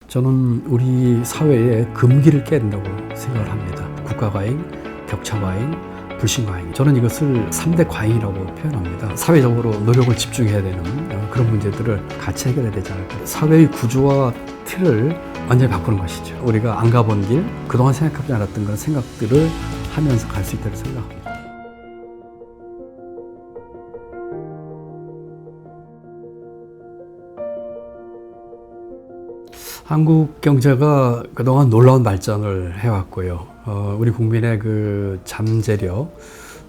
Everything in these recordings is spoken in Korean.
저는 우리 사회의 금기를 깨야 된다고 생각을 합니다. 국가과잉, 격차과잉, 불신과잉. 저는 이것을 3대 과잉이라고 표현합니다. 사회적으로 노력을 집중해야 되는 그런 문제들을 같이 해결해야 되지 않을까. 사회의 구조와 틀을 완전히 바꾸는 것이죠. 우리가 안 가본 길, 그동안 생각하지 않았던 그런 생각들을 하면서 갈 수 있다고 생각합니다. 한국 경제가 그동안 놀라운 발전을 해왔고요. 우리 국민의 그 잠재력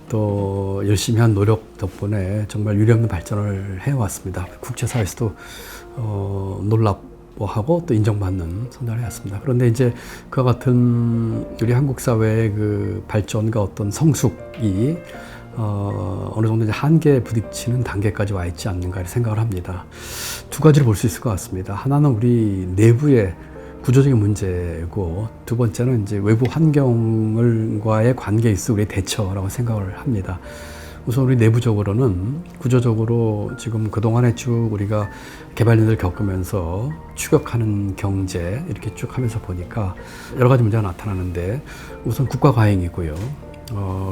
또 열심히 한 노력 덕분에 정말 유례없는 발전을 해왔습니다. 국제사회에서도 놀랍고하고 또 인정받는 성장을 해왔습니다. 그런데 이제 그와 같은 우리 한국 사회의 그 발전과 어떤 성숙이 어느 정도 이제 한계에 부딪히는 단계까지 와 있지 않는가 생각을 합니다. 두 가지를 볼 수 있을 것 같습니다. 하나는 우리 내부의 구조적인 문제고, 두 번째는 이제 외부 환경과의 관계에 있어 우리의 대처라고 생각을 합니다. 우선 우리 내부적으로는 구조적으로 지금 그동안에 쭉 우리가 개발년을 겪으면서 추격하는 경제 이렇게 쭉 하면서 보니까 여러 가지 문제가 나타나는데, 우선 국가 과잉이고요.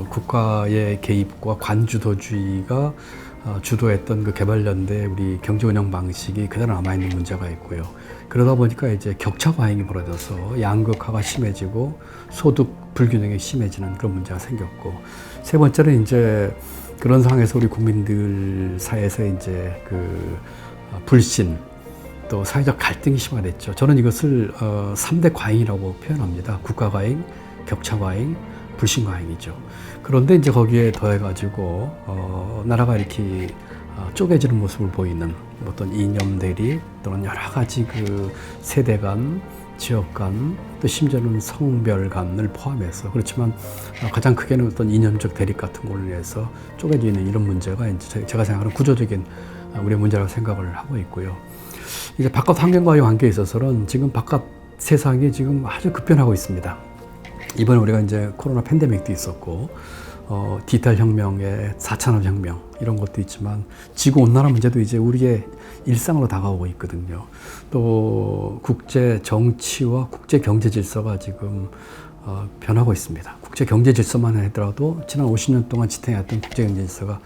국가의 개입과 관주도주의가 주도했던 그 개발연대 우리 경제 운영 방식이 그대로 남아있는 문제가 있고요. 그러다 보니까 이제 격차 과잉이 벌어져서 양극화가 심해지고 소득 불균형이 심해지는 그런 문제가 생겼고, 세 번째는 이제 그런 상황에서 우리 국민들 사이에서 이제 그 불신 또 사회적 갈등이 심화됐죠. 저는 이것을 3대 과잉이라고 표현합니다. 국가 과잉, 격차 과잉, 불신 과잉이죠. 그런데 이제 거기에 더해가지고 나라가 이렇게 쪼개지는 모습을 보이는 어떤 이념 대립 또는 여러 가지 그 세대 간, 지역 간, 또 심지어는 성별 간을 포함해서, 그렇지만 가장 크게는 어떤 이념적 대립 같은 걸로 인해서 쪼개지는 이런 문제가 이제 제가 생각하는 구조적인 우리의 문제라고 생각을 하고 있고요. 이제 바깥 환경과의 관계에 있어서는 지금 바깥 세상이 지금 아주 급변하고 있습니다. 이번에 우리가 이제 코로나 팬데믹도 있었고, 디지털 혁명의 4차 혁명 이런 것도 있지만, 지구 온난화 문제도 이제 우리의 일상으로 다가오고 있거든요. 또 국제 정치와 국제 경제 질서가 지금 변하고 있습니다. 국제 경제 질서만 하더라도 지난 50년 동안 지탱해왔던 국제 경제 질서가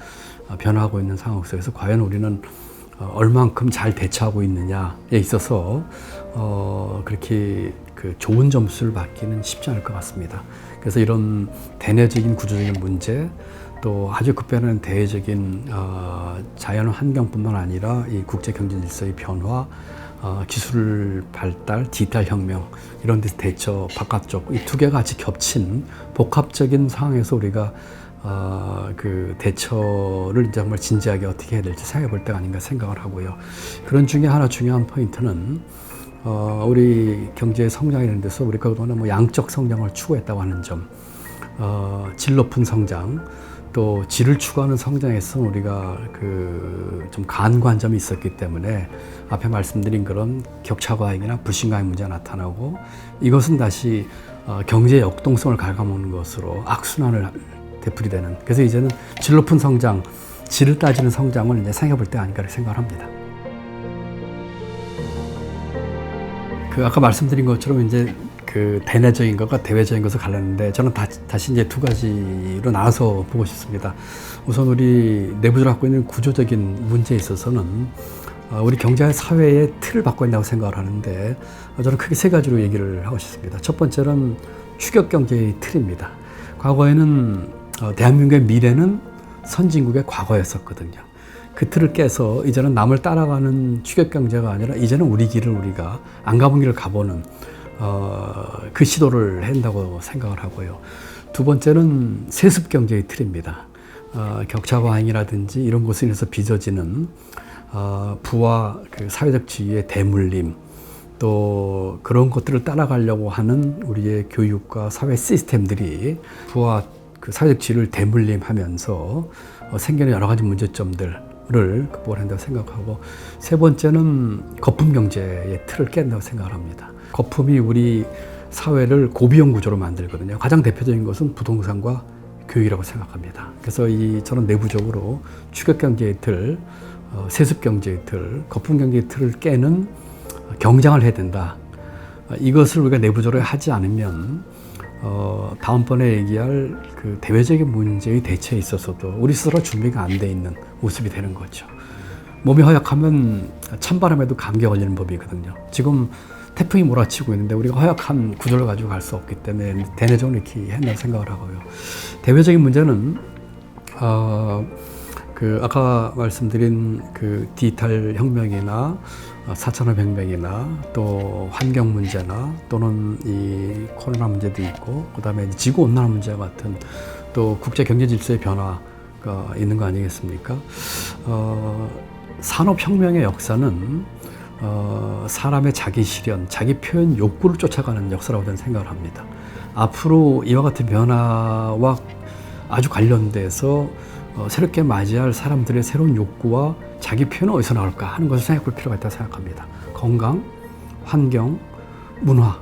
변화하고 있는 상황 속에서 과연 우리는 얼만큼 잘 대처하고 있느냐에 있어서 그렇게 그 좋은 점수를 받기는 쉽지 않을 것 같습니다. 그래서 이런 대내적인 구조적인 문제, 또 아주 급변하는 대외적인 자연 환경뿐만 아니라 이 국제 경제 질서의 변화, 기술 발달, 디지털 혁명 이런 데서 대처, 바깥쪽 이 두 개가 같이 겹친 복합적인 상황에서 우리가 그 대처를 정말 진지하게 어떻게 해야 될지 생각해 볼 때가 아닌가 생각을 하고요. 그런 중에 하나 중요한 포인트는 우리 경제 성장이라는 데서 우리가 그동안 뭐 양적 성장을 추구했다고 하는 점, 질 높은 성장, 또 질을 추구하는 성장에서 우리가 그 좀 간관점이 있었기 때문에 앞에 말씀드린 그런 격차 과잉이나 불신 과잉 문제가 나타나고, 이것은 다시 경제 역동성을 갉아먹는 것으로 악순환을 되풀이되는, 그래서 이제는 질 높은 성장, 질을 따지는 성장을 이제 생각해 볼 때 아닌가 생각을 합니다. 그 아까 말씀드린 것처럼 이제 그 대내적인 것과 대외적인 것을 갈랐는데, 저는 다시 이제 두 가지로 나눠서 보고 싶습니다. 우선 우리 내부적으로 갖고 있는 구조적인 문제에 있어서는 우리 경제 사회의 틀을 바꿔야 한다고 생각을 하는데, 저는 크게 세 가지로 얘기를 하고 싶습니다. 첫 번째는 추격 경제의 틀입니다. 과거에는 대한민국의 미래는 선진국의 과거였었거든요. 그 틀을 깨서 이제는 남을 따라가는 추격 경제가 아니라 이제는 우리 길을 우리가 안 가본 길을 가보는 그 시도를 한다고 생각을 하고요. 두 번째는 세습 경제의 틀입니다. 격차 과잉이라든지 이런 것으로 인해서 빚어지는 부와 그 사회적 지위의 대물림, 또 그런 것들을 따라가려고 하는 우리의 교육과 사회 시스템들이 부와 그 사회적 지위를 대물림하면서 생기는 여러 가지 문제점들을 극복을 한다고 생각하고, 세 번째는 거품 경제의 틀을 깬다고 생각을 합니다. 거품이 우리 사회를 고비용 구조로 만들거든요. 가장 대표적인 것은 부동산과 교육이라고 생각합니다. 그래서 저는 내부적으로 추격 경제의 틀, 세습 경제의 틀, 거품 경제의 틀을 깨는 경장을 해야 된다. 이것을 우리가 내부적으로 하지 않으면 다음번에 얘기할 그 대외적인 문제의 대처에 있어서도 우리 스스로 준비가 안 돼 있는 모습이 되는 거죠. 몸이 허약하면 찬바람에도 감기 걸리는 법이거든요. 지금 태풍이 몰아치고 있는데 우리가 허약한 구조를 가지고 갈 수 없기 때문에 대내적으로 이렇게 했나 생각을 하고요. 대외적인 문제는 그 아까 말씀드린 그 디지털 혁명이나 4.5 혁명이나 또 환경 문제나 또는 이 코로나 문제도 있고 그다음에 지구 온난화 문제 같은 또 국제 경제 질서의 변화가 있는 거 아니겠습니까? 산업 혁명의 역사는 사람의 자기 실현, 자기 표현 욕구를 쫓아가는 역사라고 저는 생각을 합니다. 앞으로 이와 같은 변화와 아주 관련돼서 새롭게 맞이할 사람들의 새로운 욕구와 자기 표현은 어디서 나올까 하는 것을 생각해 볼 필요가 있다고 생각합니다. 건강, 환경, 문화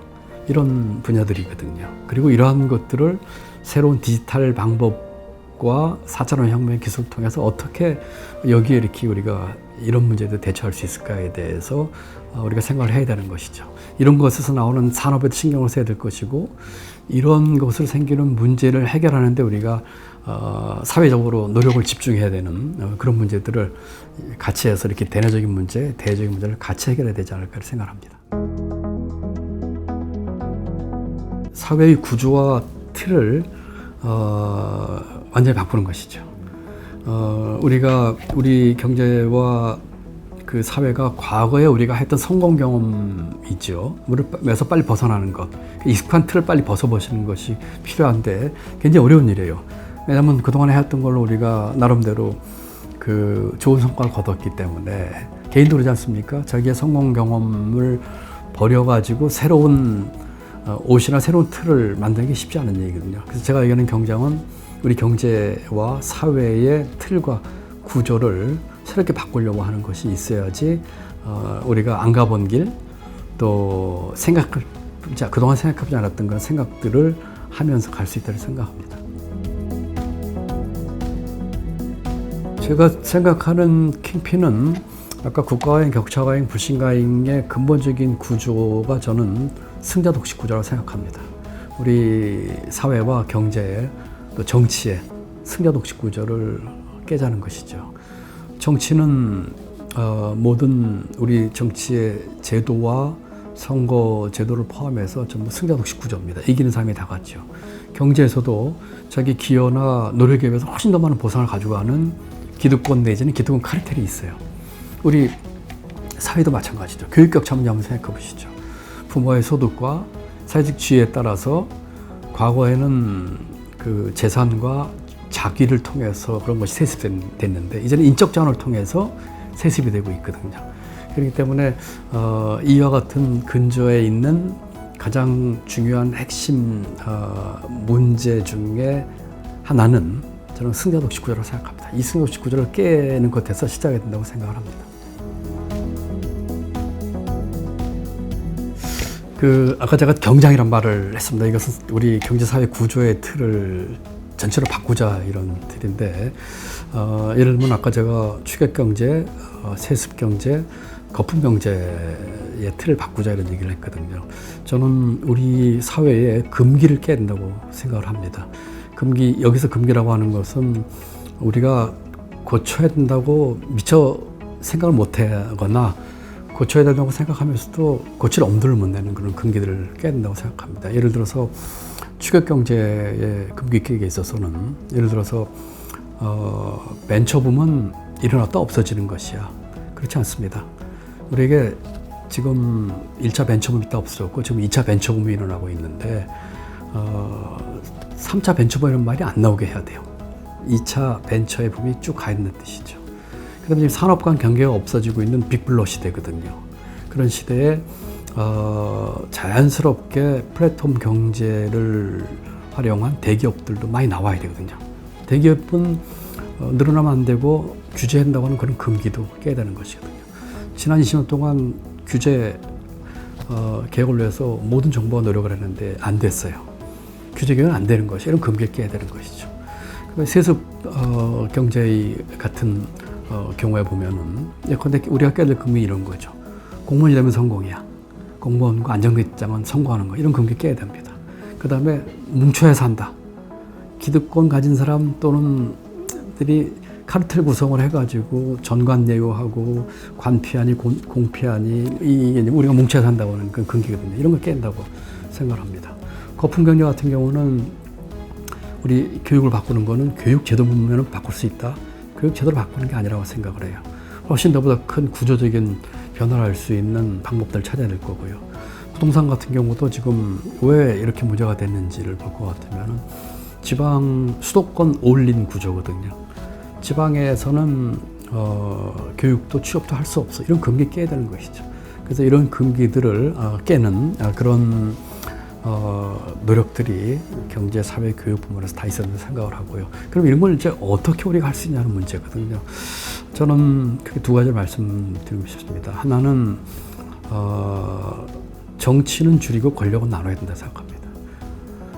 이런 분야들이거든요. 그리고 이러한 것들을 새로운 디지털 방법과 4.5 혁명의 기술을 통해서 어떻게 여기에 이렇게 우리가 이런 문제도 대처할 수 있을까에 대해서 우리가 생각을 해야 되는 것이죠. 이런 것에서 나오는 산업에도 신경을 써야 될 것이고 이런 것으로 생기는 문제를 해결하는 데 우리가 사회적으로 노력을 집중해야 되는 그런 문제들을 같이 해서 이렇게 대내적인 문제, 대외적인 문제를 같이 해결해야 되지 않을까 생각합니다. 사회의 구조와 틀을 완전히 바꾸는 것이죠. 우리 경제와 그 사회가 과거에 우리가 했던 성공 경험이죠. 물에서 빨리 벗어나는 것, 익숙한 틀을 빨리 벗어보시는 것이 필요한데 굉장히 어려운 일이에요. 왜냐하면 그동안에 했던 걸로 우리가 나름대로 그 좋은 성과를 거뒀기 때문에 개인도 그러지 않습니까? 자기의 성공 경험을 버려가지고 새로운 옷이나 새로운 틀을 만드는 게 쉽지 않은 얘기거든요. 그래서 제가 얘기하는 경장은 우리 경제와 사회의 틀과 구조를 새롭게 바꾸려고 하는 것이 있어야지 우리가 안 가본 길 또 그동안 생각하지 않았던 그런 생각들을 하면서 갈 수 있다고 생각합니다. 제가 생각하는 킹핀은 아까 국가과잉, 격차과잉, 불신과잉의 근본적인 구조가 저는 승자 독식 구조라고 생각합니다. 우리 사회와 경제에 또 정치의 승자 독식 구조를 깨자는 것이죠. 정치는 모든 우리 정치의 제도와 선거 제도를 포함해서 전부 승자 독식 구조입니다. 이기는 사람이 다 같죠. 경제에서도 자기 기여나 노력에 비해서 훨씬 더 많은 보상을 가져가는 기득권 내지는 기득권 카르텔이 있어요. 우리 사회도 마찬가지죠. 교육 격차 문제 한번 생각해 보시죠. 부모의 소득과 사회적 지위에 따라서 과거에는 그 재산과 자기를 통해서 그런 것이 세습됐는데 이제는 인적 자원을 통해서 세습이 되고 있거든요. 그렇기 때문에 이와 같은 근저에 있는 가장 중요한 핵심 문제 중에 하나는 저는 승자 독식 구조라고 생각합니다. 이 승자 독식 구조를 깨는 것에서 시작이 된다고 생각을 합니다. 아까 제가 경장이란 말을 했습니다. 이것은 우리 경제사회 구조의 틀을 전체로 바꾸자 이런 틀인데, 예를 들면 아까 제가 추격경제, 세습경제, 거품경제의 틀을 바꾸자 이런 얘기를 했거든요. 저는 우리 사회에 금기를 깨야 된다고 생각을 합니다. 여기서 금기라고 하는 것은 우리가 고쳐야 된다고 미처 생각을 못 하거나 고쳐야 된다고 생각하면서도 고칠 엄두를 못 내는 그런 금기들을 깨야 된다고 생각합니다. 예를 들어서 추격경제의 금기 깨기에 있어서는 예를 들어서 벤처붐은 일어났다 없어지는 것이야. 그렇지 않습니다. 우리에게 지금 1차 벤처붐이 있다 없어졌고 지금 2차 벤처붐이 일어나고 있는데 3차 벤처붐 이런 말이 안 나오게 해야 돼요. 2차 벤처의 붐이 쭉 가 있는 뜻이죠. 그다음에 지금 산업 간 경계가 없어지고 있는 빅블러 시대거든요. 그런 시대에 자연스럽게 플랫폼 경제를 활용한 대기업들도 많이 나와야 되거든요. 대기업은 늘어나면 안 되고 규제한다고 하는 그런 금기도 깨야 되는 것이거든요. 지난 20년 동안 규제 개혁을 위해서 모든 정부가 노력을 했는데 안 됐어요. 규제 개혁은 안 되는 것이 이런 금기를 깨야 되는 것이죠. 세습 경제 같은 경우에 보면은 예컨대 우리가 깨야 될 금이 이런 거죠. 공무원이 되면 성공이야. 공무원과 안정직장은 성공하는 거, 이런 금기 깨야 됩니다. 그 다음에 뭉쳐야 산다. 기득권 가진 사람 또는 들이 카르텔 구성을 해가지고 전관예우하고 관피하니 공피하니 이게 우리가 뭉쳐야 산다고 하는 그 금기거든요. 이런 걸 깬다고 생각을 합니다. 거품경제 같은 경우는 우리 교육을 바꾸는 거는 교육 제도 부분을 바꿀 수 있다. 교육 제도를 바꾸는 게 아니라고 생각을 해요. 훨씬 더보다 큰 구조적인 변화를 할 수 있는 방법들을 찾아야 될 거고요. 부동산 같은 경우도 지금 왜 이렇게 문제가 됐는지를 볼 것 같으면 지방 수도권 올린 구조거든요. 지방에서는 교육도 취업도 할 수 없어. 이런 금기 깨야 되는 것이죠. 그래서 이런 금기들을 깨는 그런 노력들이 경제, 사회, 교육 부문에서 다 있었다고 생각을 하고요. 그럼 이런 걸 이제 어떻게 우리가 할 수 있냐는 문제거든요. 저는 크게 두 가지 말씀드리고 싶습니다. 하나는 정치는 줄이고 권력은 나눠야 된다 생각합니다.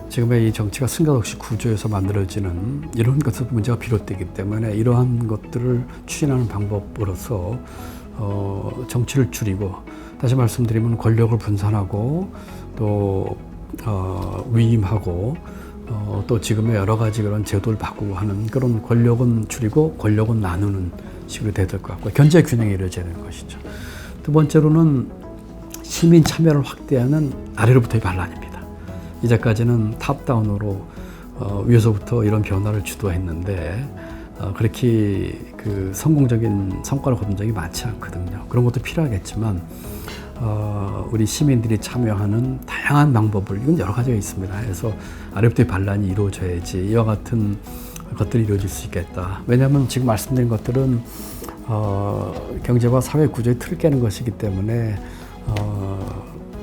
지금의 이 정치가 승가독식 구조에서 만들어지는 이런 것에서 문제가 비롯되기 때문에 이러한 것들을 추진하는 방법으로서 정치를 줄이고, 다시 말씀드리면 권력을 분산하고 또 위임하고 또 지금의 여러 가지 그런 제도를 바꾸고 하는 그런 권력은 줄이고 권력은 나누는 식으로 돼야 될 것 같고, 견제 균형이 이루어져야 되는 것이죠. 두 번째로는 시민 참여를 확대하는 아래로부터의 반란입니다. 이제까지는 탑다운으로 위에서부터 이런 변화를 주도했는데 그렇게 그 성공적인 성과를 거둔 적이 많지 않거든요. 그런 것도 필요하겠지만 우리 시민들이 참여하는 다양한 방법을, 이건 여러 가지가 있습니다. 그래서 아래부터의 반란이 이루어져야지 이와 같은 것들이 이루어질 수 있겠다. 왜냐하면 지금 말씀드린 것들은 경제와 사회 구조의 틀을 깨는 것이기 때문에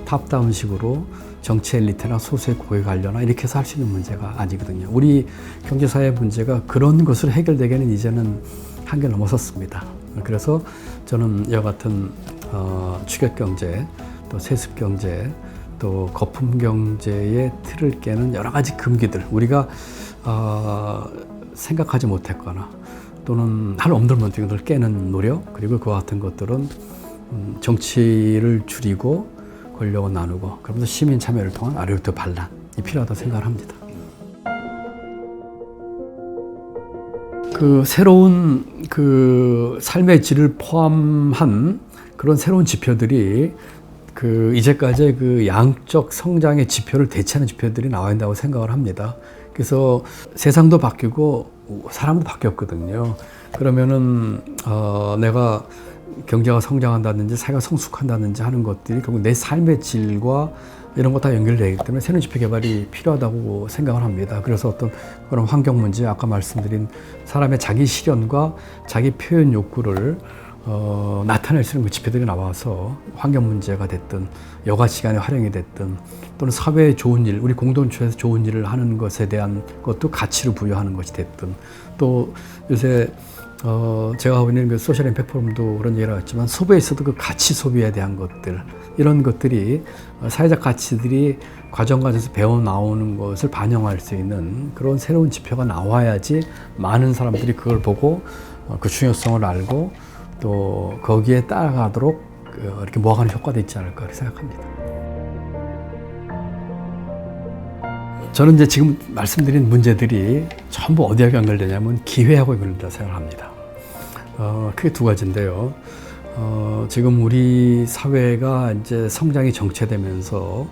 탑다운식으로 정치 엘리트나 소수의 고액 관료나 이렇게 해서 할 수 있는 문제가 아니거든요. 우리 경제사회 문제가 그런 것으로 해결되기에는 이제는 한계를 넘어섰습니다. 그래서 저는 이와 같은 추격경제, 또 세습경제, 또 거품경제의 틀을 깨는 여러 가지 금기들, 우리가 생각하지 못했거나 또는 할 엄두를 못 떼는 것을 깨는 노력, 그리고 그와 같은 것들은 정치를 줄이고 권력을 나누고, 그러면서 시민 참여를 통한 아래로부터 반란이 필요하다고 생각을 합니다. 그 새로운 그 삶의 질을 포함한 그런 새로운 지표들이 그 이제까지의 그 양적 성장의 지표를 대체하는 지표들이 나와야 된다고 생각을 합니다. 그래서 세상도 바뀌고 사람도 바뀌었거든요. 그러면은 내가 경제가 성장한다든지 사회가 성숙한다든지 하는 것들이 결국 내 삶의 질과 이런 거 다 연결되기 때문에 새로운 지표 개발이 필요하다고 생각을 합니다. 그래서 어떤 그런 환경 문제, 아까 말씀드린 사람의 자기 실현과 자기 표현 욕구를 나타낼 수 있는 그 지표들이 나와서 환경 문제가 됐든 여가 시간의 활용이 됐든 또는 사회에 좋은 일, 우리 공동체에서 좋은 일을 하는 것에 대한 것도 가치로 부여하는 것이 됐든, 또 요새 제가 하고 있는 그 소셜 임팩트 포럼도 그런 얘기를 했지만 소비에 있어도 그 가치 소비에 대한 것들, 이런 것들이 사회적 가치들이 과정 과정에서 배워 나오는 것을 반영할 수 있는 그런 새로운 지표가 나와야지 많은 사람들이 그걸 보고 그 중요성을 알고 또 거기에 따라가도록 이렇게 모아가는 효과도 있지 않을까 생각합니다. 저는 이제 지금 말씀드린 문제들이 전부 어디에 연결되냐면 기회하고 연결된다고 생각합니다. 크게 두 가지인데요. 지금 우리 사회가 이제 성장이 정체되면서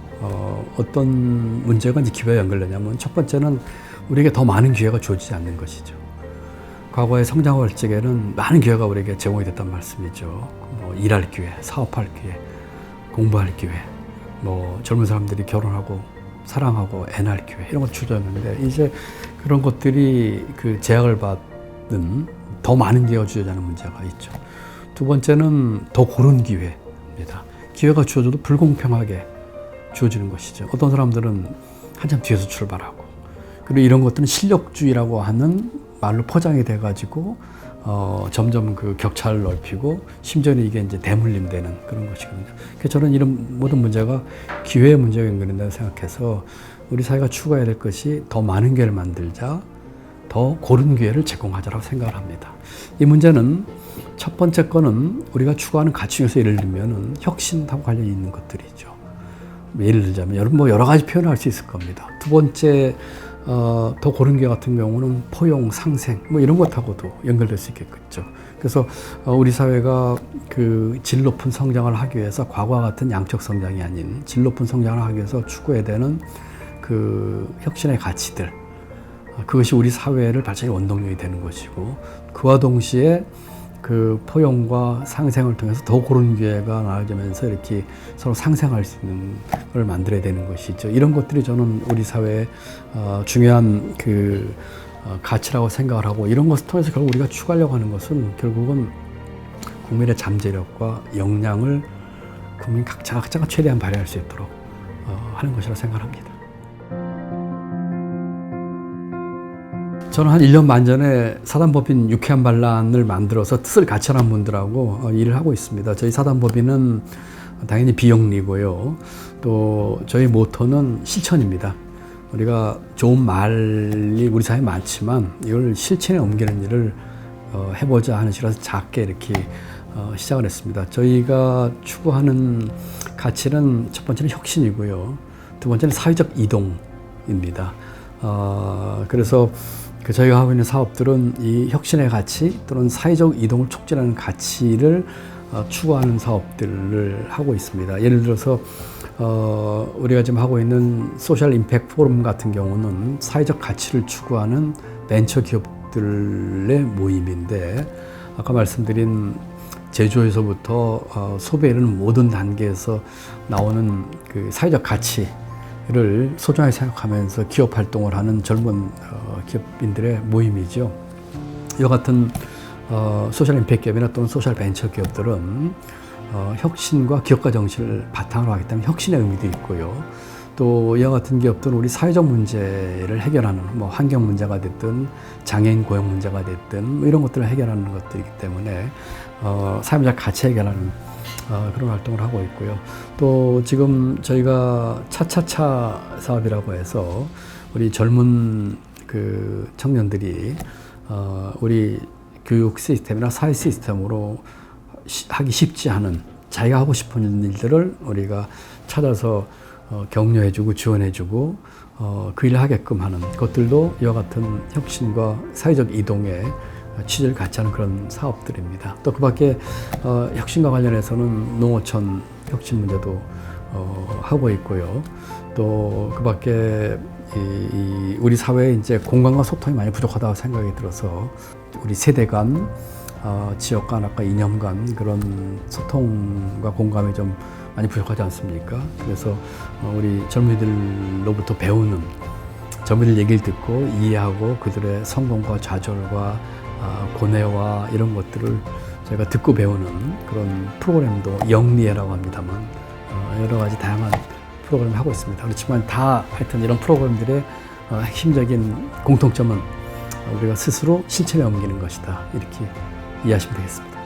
어떤 문제가 이제 기회와 연결되냐면, 첫 번째는 우리에게 더 많은 기회가 주어지지 않는 것이죠. 과거의 성장할 적에는 많은 기회가 우리에게 제공이 됐단 말씀이죠. 뭐 일할 기회, 사업할 기회, 공부할 기회, 뭐 젊은 사람들이 결혼하고 사랑하고 애 낳을 기회, 이런 것 주어졌는데 이제 그런 것들이 그 제약을 받는 더 많은 기회가 주어지는 문제가 있죠. 두 번째는 더 고른 기회입니다. 기회가 주어져도 불공평하게 주어지는 것이죠. 어떤 사람들은 한참 뒤에서 출발하고, 그리고 이런 것들은 실력주의라고 하는 말로 포장이 돼가지고 점점 그 격차를 넓히고 심지어는 이게 이제 대물림되는 그런 것이거든요. 그래서 저는 이런 모든 문제가 기회의 문제가 연결된다고 생각해서 우리 사회가 추구해야 될 것이 더 많은 기회를 만들자, 더 고른 기회를 제공하자라고 생각을 합니다. 이 문제는 첫 번째 거는 우리가 추구하는 가치 중에서 예를 들면 혁신하고 관련이 있는 것들이죠. 예를 들자면 여러분 뭐 여러 가지 표현을 할 수 있을 겁니다. 두 번째 더 고른 게 같은 경우는 포용, 상생 뭐 이런 것하고도 연결될 수 있겠죠. 그래서 우리 사회가 그 질 높은 성장을 하기 위해서 과거와 같은 양적 성장이 아닌 질 높은 성장을 하기 위해서 추구해야 되는 그 혁신의 가치들, 그것이 우리 사회를 발전의 원동력이 되는 것이고, 그와 동시에 그 포용과 상생을 통해서 더 고른 기회가 나아지면서 이렇게 서로 상생할 수 있는 걸 만들어야 되는 것이죠. 이런 것들이 저는 우리 사회의 중요한 그 가치라고 생각을 하고, 이런 것을 통해서 결국 우리가 추구하려고 하는 것은 결국은 국민의 잠재력과 역량을 국민 각자가 최대한 발휘할 수 있도록 하는 것이라고 생각합니다. 저는 한 1년 반 전에 사단법인 유쾌한 반란을 만들어서 뜻을 같이하는 분들하고 일을 하고 있습니다. 저희 사단법인은 당연히 비영리고요. 또 저희 모토는 실천입니다. 우리가 좋은 말이 우리 사회에 많지만 이걸 실천에 옮기는 일을 해보자 하는 식으로 작게 이렇게 시작을 했습니다. 저희가 추구하는 가치는 첫 번째는 혁신이고요. 두 번째는 사회적 이동입니다. 그래서 저희가 하고 있는 사업들은 이 혁신의 가치 또는 사회적 이동을 촉진하는 가치를 추구하는 사업들을 하고 있습니다. 예를 들어서 우리가 지금 하고 있는 소셜 임팩트 포럼 같은 경우는 사회적 가치를 추구하는 벤처 기업들의 모임인데, 아까 말씀드린 제조에서부터 소비에 이르는 모든 단계에서 나오는 그 사회적 가치를 소중하게 생각하면서 기업 활동을 하는 젊은 기업인들의 모임이죠. 이와 같은 소셜 임팩트 기업이나 또는 소셜 벤처 기업들은 혁신과 기업가 정신을 바탕으로 하기 때문에 혁신의 의미도 있고요. 또 이와 같은 기업들은 우리 사회적 문제를 해결하는, 뭐 환경 문제가 됐든 장애인 고용 문제가 됐든 뭐 이런 것들을 해결하는 것들이기 때문에 사회적 가치 해결하는 그런 활동을 하고 있고요. 또 지금 저희가 차차차 사업이라고 해서 우리 젊은 그 청년들이 우리 교육 시스템이나 사회 시스템으로 하기 쉽지 않은 자기가 하고 싶은 일들을 우리가 찾아서 격려해주고 지원해주고 그 일을 하게끔 하는 것들도 이와 같은 혁신과 사회적 이동에 취지를 같이 하는 그런 사업들입니다. 또 그 밖에 혁신과 관련해서는 농어촌 혁신 문제도 하고 있고요. 또 그 밖에 우리 사회에 이제 공감과 소통이 많이 부족하다고 생각이 들어서 우리 세대 간, 지역 간, 아까 이념 간 그런 소통과 공감이 좀 많이 부족하지 않습니까? 그래서 우리 젊은이들로부터 배우는, 젊은이들 얘기를 듣고 이해하고 그들의 성공과 좌절과 고뇌와 이런 것들을 저희가 듣고 배우는 그런 프로그램도 영리회라고 합니다만 여러 가지 다양한 프로그램을 하고 있습니다. 그렇지만 다 하여튼 이런 프로그램들의 핵심적인 공통점은 우리가 스스로 실천에 옮기는 것이다, 이렇게 이해하시면 되겠습니다.